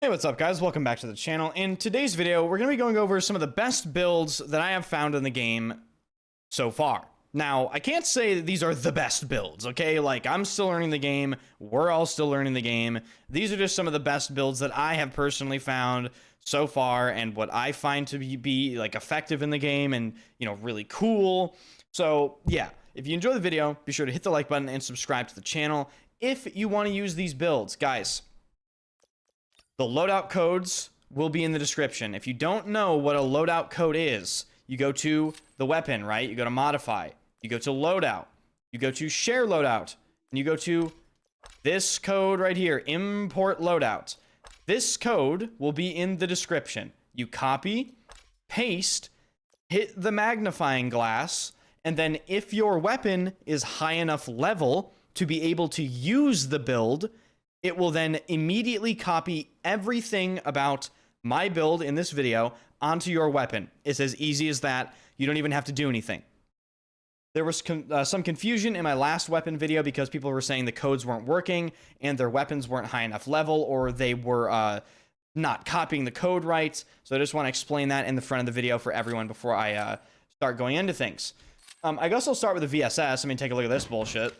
Hey, what's up guys? Welcome back to the channel. In today's video, we're going to be going over some of the best builds that I have found in the game so far. Now, I can't say that these are the best builds, okay? Like, I'm still learning the game. We're all still learning the game. These are just some of the best builds that I have personally found so far and what I find to be like effective in the game and, you know, really cool. So, yeah, if you enjoy the video, be sure to hit the like button and subscribe to the channel if you want to use these builds. Guys, the loadout codes will be in the description. If you don't know what a loadout code is, you go to the weapon, right? You go to modify, you go to loadout, you go to share loadout, and you go to this code right here, import loadout. This code will be in the description. You copy, paste, hit the magnifying glass, and then if your weapon is high enough level to be able to use the build, it will then immediately copy everything about my build in this video onto your weapon. It's as easy as that. You don't even have to do anything. There was some confusion in my last weapon video because people were saying the codes weren't working and their weapons weren't high enough level, or they were not copying the code right. So I just want to explain that in the front of the video for everyone before I start going into things. I guess I'll start with the VSS. I mean, take a look at this bullshit.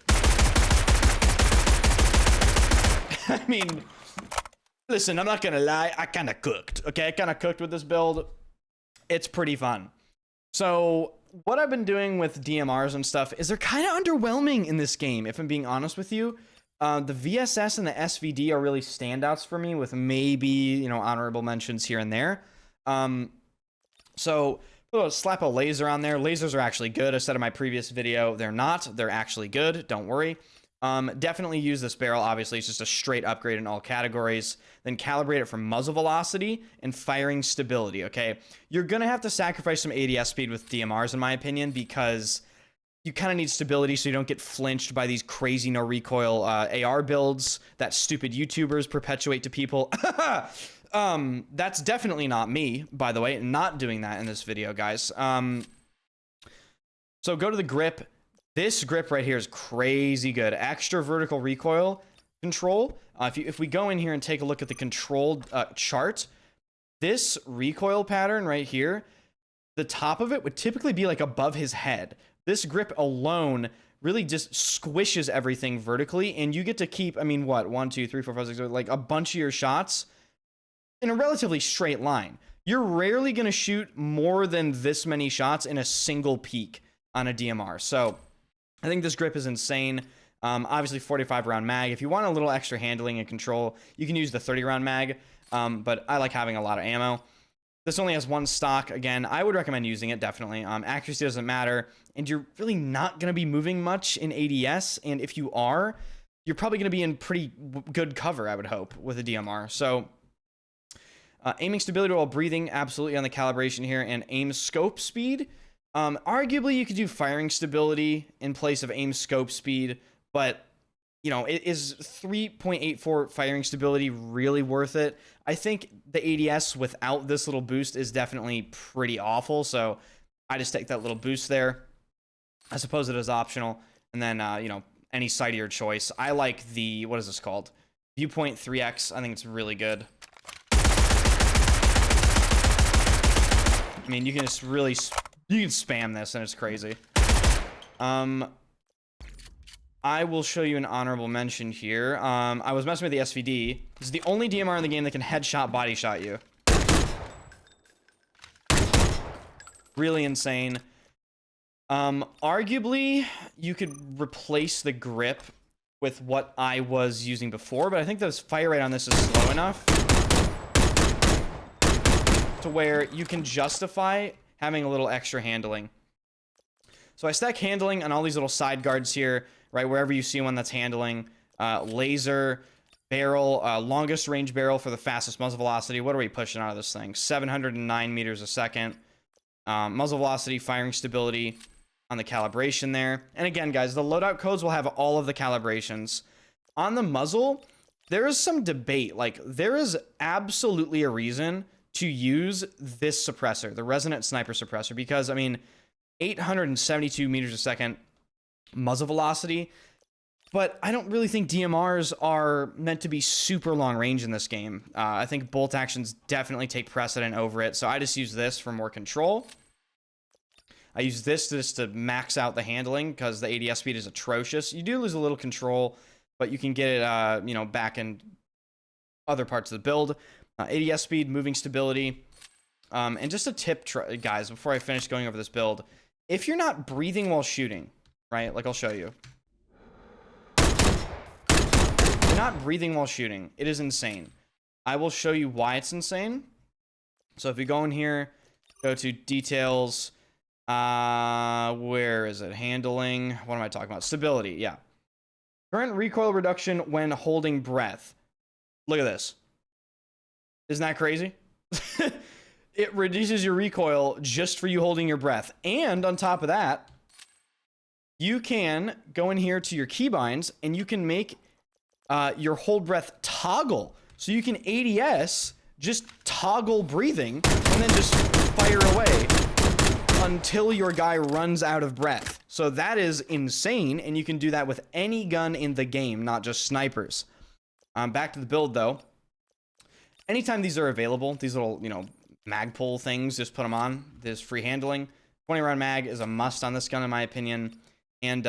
I mean, listen, I'm not gonna lie, I kind of cooked, okay? I kind of cooked with this build. It's pretty fun. So, what I've been doing with DMRs and stuff is they're kind of underwhelming in this game, if I'm being honest with you. The VSS and the SVD are really standouts for me, with maybe, you know, honorable mentions here and there. So, slap a laser on there. Lasers are actually good. I said in my previous video, they're not. They're actually good. Don't worry. Definitely use this barrel. Obviously, it's just a straight upgrade in all categories. Then calibrate it for muzzle velocity and firing stability, okay? You're going to have to sacrifice some ADS speed with DMRs, in my opinion, because you kind of need stability so you don't get flinched by these crazy no recoil AR builds that stupid YouTubers perpetuate to people. That's definitely not me, by the way. Not doing that in this video, guys. So go to the grip. This grip right here is crazy good. Extra vertical recoil control. If we go in here and take a look at the control chart, this recoil pattern right here, the top of it would typically be like above his head. This grip alone really just squishes everything vertically, and you get to keep, I mean, what, 1, 2, 3, 4, 5, 6, like a bunch of your shots in a relatively straight line. You're rarely going to shoot more than this many shots in a single peak on a DMR. So I think this grip is insane. Obviously 45 round mag. If you want a little extra handling and control, you can use the 30 round mag. But I like having a lot of ammo. This only has one stock. Again, I would recommend using it, definitely. Accuracy doesn't matter, and you're really not going to be moving much in ADS. And if you are, you're probably going to be in pretty good cover, I would hope, with a DMR. So aiming stability while breathing, absolutely on the calibration here, and aim scope speed. Arguably, you could do firing stability in place of aim scope speed, but, you know, is 3.84 firing stability really worth it? I think the ADS without this little boost is definitely pretty awful, so I just take that little boost there. I suppose it is optional, and then, you know, any sight of your choice. I like the, what is this called? Viewpoint 3X. I think it's really good. I mean, you can just really... You can spam this and it's crazy. I will show you an honorable mention here. I was messing with the SVD. This is the only DMR in the game that can headshot, body shot you. Really insane. Arguably, you could replace the grip with what I was using before, but I think the fire rate on this is slow enough to where you can justify having a little extra handling. So I stack handling on all these little side guards here, right? Wherever you see one that's handling. Laser, barrel, longest range barrel for the fastest muzzle velocity. What are we pushing out of this thing? 709 meters a second. Muzzle velocity, firing stability on the calibration there. And again, guys, the loadout codes will have all of the calibrations. On the muzzle, there is some debate. Like, there is absolutely a reason to use this suppressor, the resonant sniper suppressor, because, I mean, 872 meters a second muzzle velocity, But I don't really think DMRs are meant to be super long range in this game. I think bolt actions definitely take precedent over it. So I just use this for more control. I use this just to max out the handling because the ADS speed is atrocious. You do lose a little control, but you can get it, you know, back in other parts of the build. ADS speed, moving stability. And just a tip, guys, before I finish going over this build. If you're not breathing while shooting, right? Like I'll show you. You're not breathing while shooting. It is insane. I will show you why it's insane. So if you go in here, go to details. Where is it? Handling. What am I talking about? Stability. Yeah. Current recoil reduction when holding breath. Look at this. Isn't that crazy? It reduces your recoil just for you holding your breath. And on top of that, you can go in here to your keybinds and you can make your hold breath toggle. So you can ADS, just toggle breathing, and then just fire away until your guy runs out of breath. So that is insane, and you can do that with any gun in the game, not just snipers. Back to the build, though. Anytime these are available, these little, you know, mag pull things, just put them on. There's free handling. 20-round mag is a must on this gun, in my opinion. And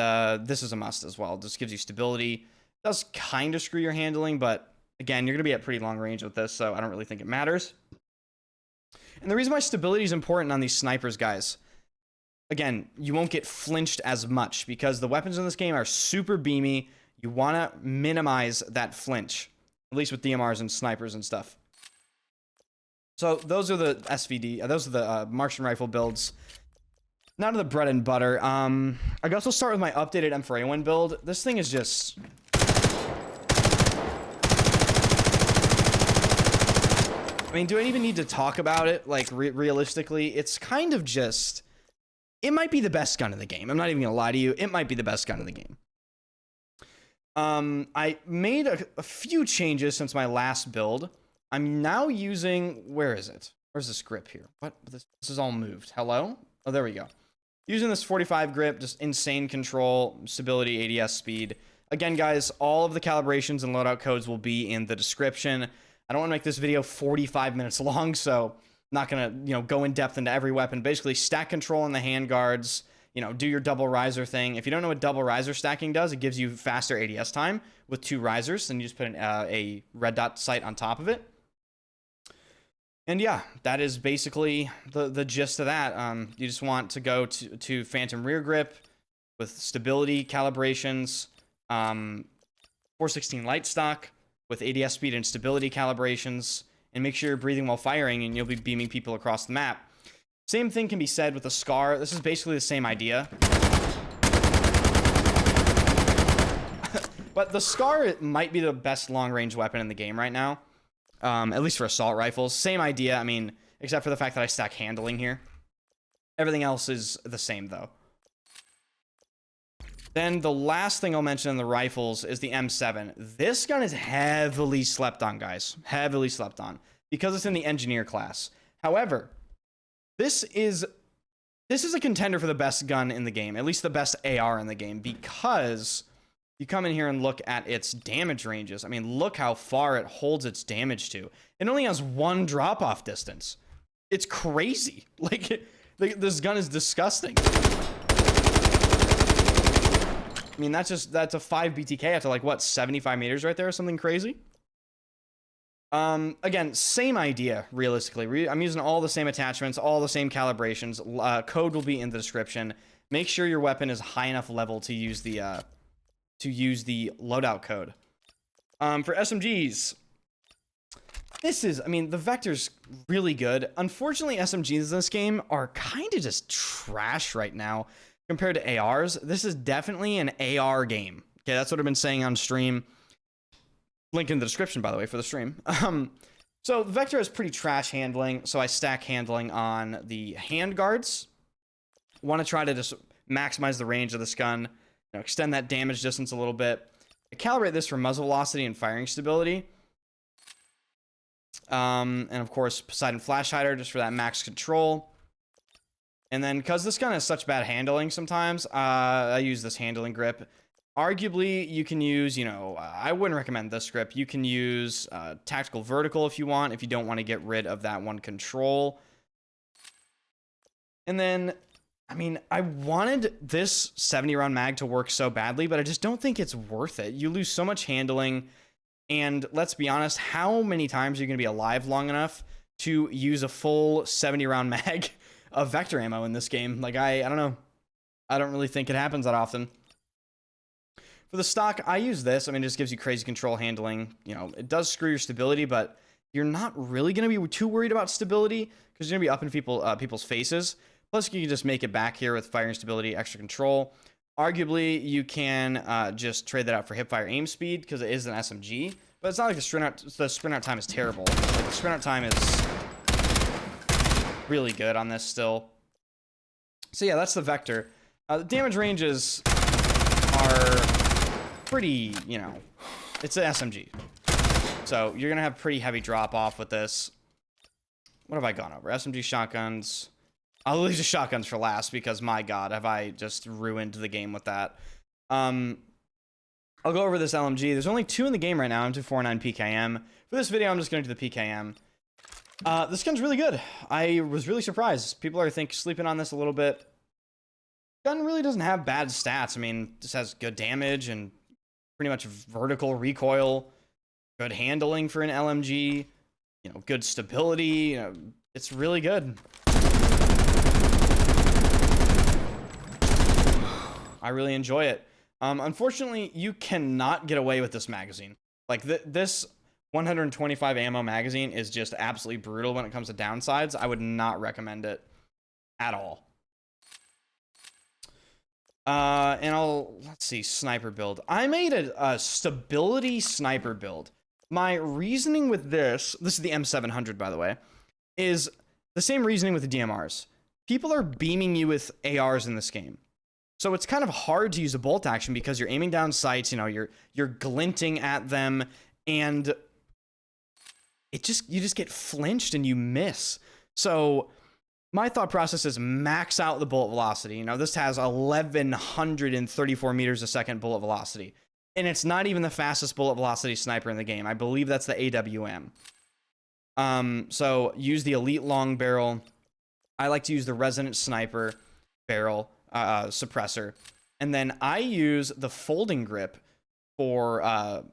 this is a must as well. Just gives you stability. It does kind of screw your handling, but again, you're going to be at pretty long range with this, so I don't really think it matters. And the reason why stability is important on these snipers, guys, again, you won't get flinched as much because the weapons in this game are super beamy. You want to minimize that flinch, at least with DMRs and snipers and stuff. So those are the SVD, those are the Marksman rifle builds. None of the bread and butter. I guess we'll start with my updated M4A1 build. This thing is just... I mean, do I even need to talk about it? Like, realistically, it's kind of just... It might be the best gun in the game. I'm not even gonna lie to you. It might be the best gun in the game. I made a few changes since my last build. I'm now using... Where is it? Where's this grip here? What? This is all moved. Hello? Oh, there we go. Using this 45 grip, just insane control, stability, ADS speed. Again, guys, all of the calibrations and loadout codes will be in the description. I don't want to make this video 45 minutes long, so I'm not going to, go in depth into every weapon. Basically, stack control on the handguards, do your double riser thing. If you don't know what double riser stacking does, it gives you faster ADS time with 2 risers, and you just put a red dot sight on top of it. And yeah, that is basically the gist of that. You just want to go to phantom rear grip with stability calibrations, 416 light stock with ADS speed and stability calibrations, and make sure you're breathing while firing, and you'll be beaming people across the map. Same thing can be said with the SCAR. This is basically the same idea. But the SCAR might be the best long-range weapon in the game right now. At least for assault rifles. Same idea, I mean, except for the fact that I stack handling here. Everything else is the same, though. Then the last thing I'll mention in the rifles is the M7. This gun is heavily slept on, guys. Heavily slept on. Because it's in the engineer class. However, this is a contender for the best gun in the game. At least the best AR in the game. Because... you come in here and look at its damage ranges. I mean, look how far it holds its damage to. It only has 1 drop-off distance. It's crazy. Like, this gun is disgusting. I mean, that's a 5 BTK after, like, what, 75 meters right there or something crazy? Again, same idea, realistically. I'm using all the same attachments, all the same calibrations. Code will be in the description. Make sure your weapon is high enough level to use the loadout code. For SMGs, the vector's really good. Unfortunately, SMGs in this game are kind of just trash right now compared to ARs. This is definitely an AR game. Okay, that's what I've been saying on stream. Link in the description, by the way, for the stream. So the vector has pretty trash handling, so I stack handling on the handguards. Want to try to just maximize the range of this gun. Extend that damage distance a little bit. I calibrate this for muzzle velocity and firing stability. And of course, Poseidon Flash Hider just for that max control. And then, because this gun has such bad handling sometimes, I use this handling grip. Arguably, you can use, you know, I wouldn't recommend this script. You can use tactical vertical if you want, if you don't want to get rid of that one control. And then, I mean, I wanted this 70 round mag to work so badly, but I just don't think it's worth it. You lose so much handling. And let's be honest, how many times are you going to be alive long enough to use a full 70 round mag of vector ammo in this game? Like, I don't know. I don't really think it happens that often. For the stock, I use this. I mean, it just gives you crazy control handling. You know, it does screw your stability, but you're not really going to be too worried about stability because you're going to be up in people's faces. Plus, you can just make it back here with firing stability, extra control. Arguably, you can just trade that out for hipfire aim speed because it is an SMG. But it's not like the sprint out time is terrible. Like, the sprint out time is really good on this still. So yeah, that's the vector. The damage ranges are pretty, you know, it's an SMG. So you're going to have pretty heavy drop off with this. What have I gone over? SMG shotguns. I'll leave the shotguns for last because, my God, have I just ruined the game with that. I'll go over this LMG. There's only 2 in the game right now. M249 PKM. For this video, I'm just going to do the PKM. This gun's really good. I was really surprised. People are sleeping on this a little bit. Gun really doesn't have bad stats. I mean, this has good damage and pretty much vertical recoil, good handling for an LMG, you know, good stability. You know, it's really good. I really enjoy it. Unfortunately, you cannot get away with this magazine. Like this 125 ammo magazine is just absolutely brutal when it comes to downsides. I would not recommend it at all. And let's see, sniper build. I made a stability sniper build. My reasoning with this is the M700, by the way, is the same reasoning with the DMRs. People are beaming you with ARs in this game. So it's kind of hard to use a bolt action because you're aiming down sights, you know, you're glinting at them, and you just get flinched and you miss. So my thought process is max out the bullet velocity. You know, this has 1,134 meters a second bullet velocity. And it's not even the fastest bullet velocity sniper in the game. I believe that's the AWM. So use the elite long barrel. I like to use the resonant sniper barrel suppressor. And then I use the folding grip for a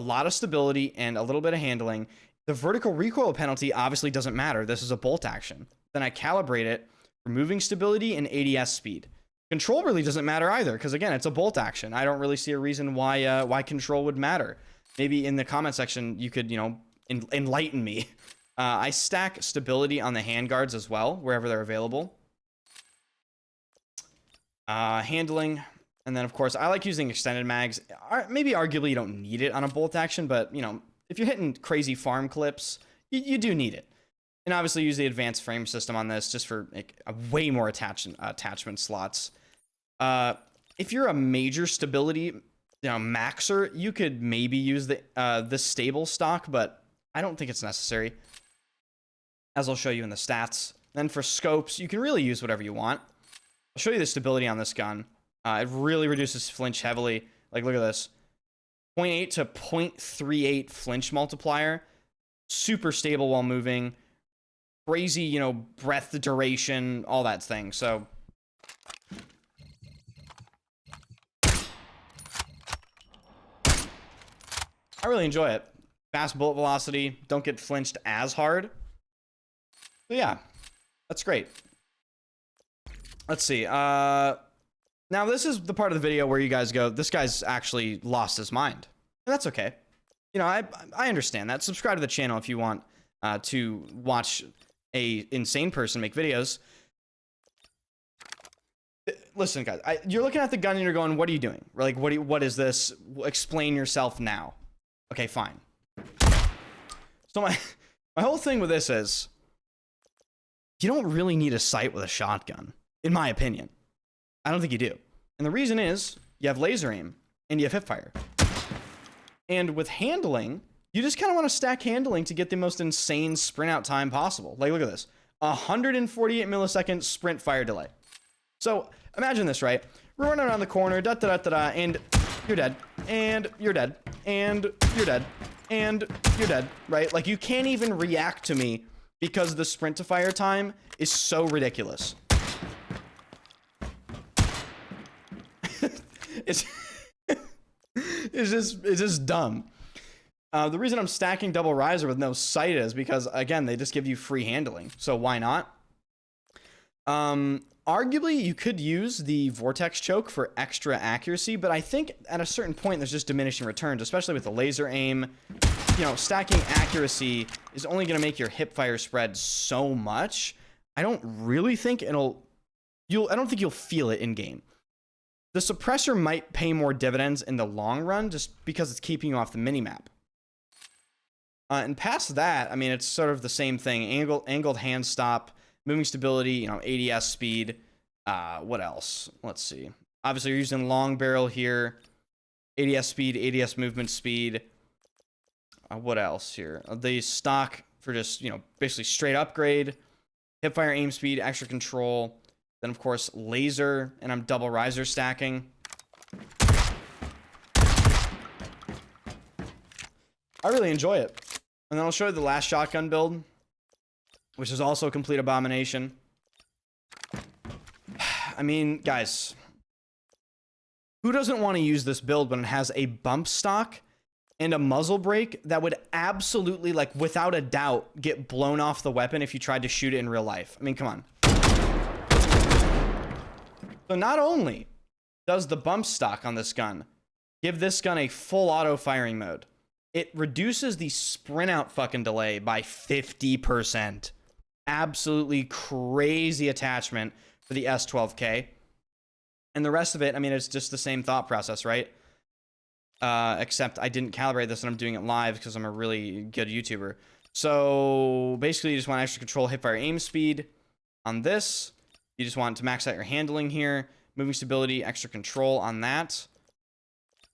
lot of stability and a little bit of handling. The vertical recoil penalty obviously doesn't matter. This is a bolt action. Then I calibrate it, removing stability and ADS speed. Control really doesn't matter either, because again, it's a bolt action. I don't really see a reason why control would matter. Maybe in the comment section, you could, you know, enlighten me. I stack stability on the handguards as well, wherever they're available. Handling, and then of course, I like using extended mags. Maybe arguably you don't need it on a bolt action, but you know, if you're hitting crazy farm clips, you do need it. And obviously use the advanced frame system on this just for like, way more attachment slots. If you're a major stability, you know, maxer, you could maybe use the stable stock, but I don't think it's necessary, as I'll show you in the stats. Then for scopes, you can really use whatever you want. I'll show you the stability on this gun. It really reduces flinch heavily. Like, look at this. 0.8 to 0.38 flinch multiplier. Super stable while moving. Crazy, you know, breath duration, all that thing. So I really enjoy it. Fast bullet velocity, don't get flinched as hard. But yeah, that's great. Let's see. Now this is the part of the video where you guys go, this guy's actually lost his mind. And that's okay. You know, I understand that. Subscribe to the channel if you want to watch a insane person make videos. Listen, guys, you're looking at the gun and you're going, what are you doing? Like, what is this? Explain yourself now. Okay, fine. So my whole thing with this is, you don't really need a sight with a shotgun, in my opinion. I don't think you do. And the reason is, you have laser aim, and you have hip fire. And with handling, you just kind of want to stack handling to get the most insane sprint out time possible. Like, look at this. 148 millisecond sprint fire delay. So, imagine this, right? We're running around the corner, and you're dead, and you're dead, and you're dead, and you're dead, right? Like, you can't even react to me because the sprint to fire time is so ridiculous. it's it's just dumb. The reason I'm stacking double riser with no sight is because, again, they just give you free handling. So why not? Arguably, you could use the vortex choke for extra accuracy, but I think at a certain point, there's just diminishing returns, especially with the laser aim. You know, stacking accuracy is only going to make your hip fire spread so much. I don't really think I don't think you'll feel it in game. The suppressor might pay more dividends in the long run just because it's keeping you off the minimap. And past that, I mean, it's sort of the same thing. Angled hand stop, moving stability, you know, ADS speed. What else? Let's see. Obviously, you're using long barrel here. ADS speed, ADS movement speed. What else here? The stock for just, you know, basically straight upgrade. Hipfire aim speed, extra control. Then, of course, laser, and I'm double riser stacking. I really enjoy it. And then I'll show you the last shotgun build, which is also a complete abomination. I mean, guys, who doesn't want to use this build when it has a bump stock and a muzzle brake that would absolutely, like, without a doubt, get blown off the weapon if you tried to shoot it in real life? I mean, come on. So not only does the bump stock on this gun give this gun a full auto firing mode, it reduces the sprint out fucking delay by 50%. Absolutely crazy attachment for the S12K. And the rest of it, I mean, it's just the same thought process, right? Except I didn't calibrate this and I'm doing it live because I'm a really good YouTuber. So basically, you just want extra control, hipfire aim speed on this. You just want to max out your handling here. Moving stability, extra control on that.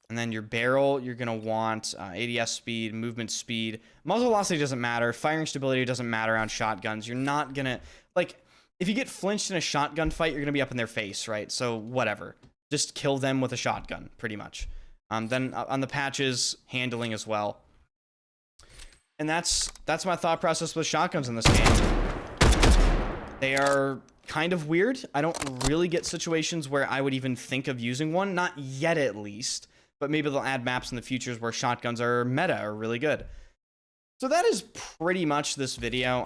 And then your barrel, you're going to want ADS speed, movement speed. Muzzle velocity doesn't matter. Firing stability doesn't matter on shotguns. You're not going to... Like, if you get flinched in a shotgun fight, you're going to be up in their face, right? So, whatever. Just kill them with a shotgun, pretty much. Then on the patches, handling as well. And that's my thought process with shotguns in this game. They are kind of weird. I don't really get situations where I would even think of using one. Not yet, at least. But maybe they'll add maps in the futures where shotguns are meta or really good. So that is pretty much this video.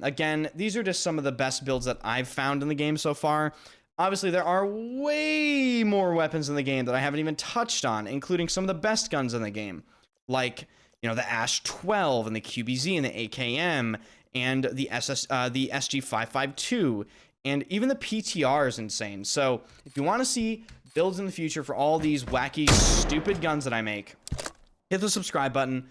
Again, these are just some of the best builds that I've found in the game so far. Obviously, there are way more weapons in the game that I haven't even touched on, including some of the best guns in the game. Like, you know, the ASH-12 and the QBZ and the AKM and the SG-552. And even the PTR is insane. So if you want to see builds in the future for all these wacky, stupid guns that I make, hit the subscribe button,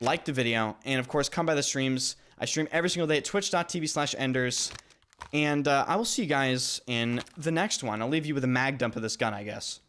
like the video, and of course, come by the streams. I stream every single day at twitch.tv/enders. And I will see you guys in the next one. I'll leave you with a mag dump of this gun, I guess.